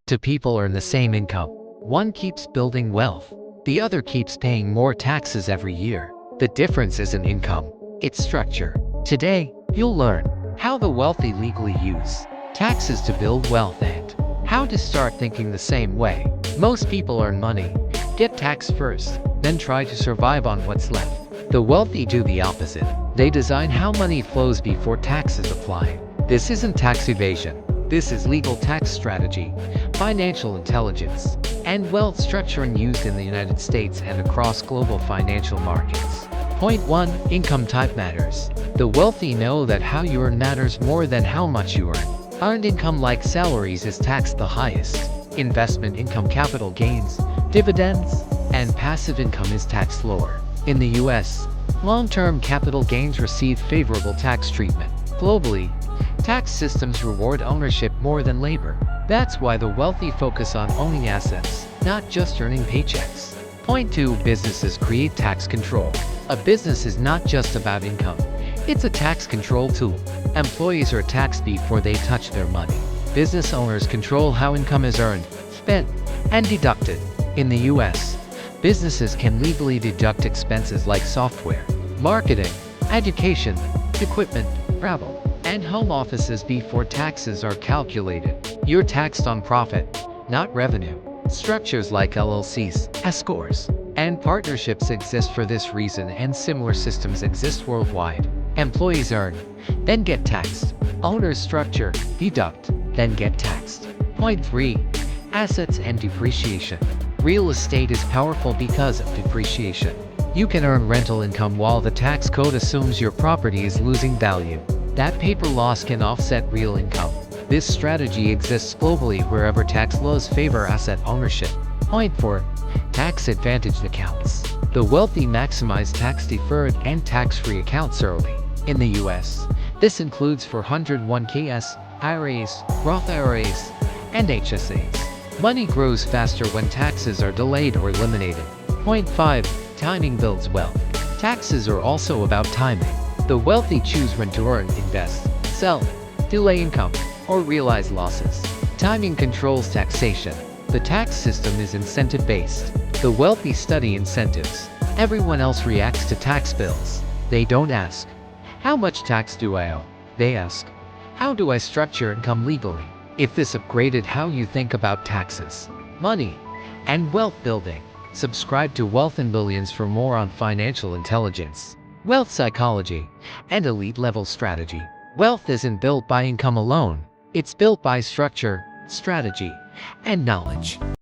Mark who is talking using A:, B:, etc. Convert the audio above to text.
A: Two people earn the same income. One keeps building wealth. The other keeps paying more taxes every year. The difference isn't income, it's structure. Today, you'll learn how the wealthy legally use taxes to build wealth and how to start thinking the same way. Most people earn money, get taxed first, then try to survive on what's left. The wealthy do the opposite. They design how money flows before taxes apply. This isn't tax evasion. This is legal tax strategy, financial intelligence, and wealth structuring used in the United States and across global financial markets. Point 1. Income type matters. The wealthy know that how you earn matters more than how much you earn. Earned income like salaries is taxed the highest. Investment income, capital gains, dividends, and passive income is taxed lower. In the US, long-term capital gains receive favorable tax treatment. Globally, tax systems reward ownership more than labor. That's why the wealthy focus on owning assets, not just earning paychecks. Point 2. Businesses create tax control. A business is not just about income. It's a tax control tool. Employees are taxed before they touch their money. Business owners control how income is earned, spent, and deducted. In the US, businesses can legally deduct expenses like software, marketing, education, equipment, travel, and home offices before taxes are calculated. You're taxed on profit, not revenue. Structures like LLCs, S-corps, and partnerships exist for this reason, and similar systems exist worldwide. Employees earn, then get taxed. Owners structure, deduct, then get taxed. Point 3. Assets and depreciation. Real estate is powerful because of depreciation. You can earn rental income while the tax code assumes your property is losing value. That paper loss can offset real income. This strategy exists globally wherever tax laws favor asset ownership. Point 4. Tax advantaged accounts. The wealthy maximize tax-deferred and tax-free accounts early. In the US, this includes 401ks, IRAs, Roth IRAs, and HSAs. Money grows faster when taxes are delayed or eliminated. Point 5. Timing builds wealth. Taxes are also about timing. The wealthy choose when to earn, invest, sell, delay income, or realize losses. Timing controls taxation. The tax system is incentive-based. The wealthy study incentives. Everyone else reacts to tax bills. They don't ask, "How much tax do I owe?" They ask, "How do I structure income legally?" If this upgraded how you think about taxes, money, and wealth building, subscribe to Wealth in Billions for more on financial intelligence, wealth psychology, and elite-level strategy. Wealth isn't built by income alone. It's built by structure, strategy, and knowledge.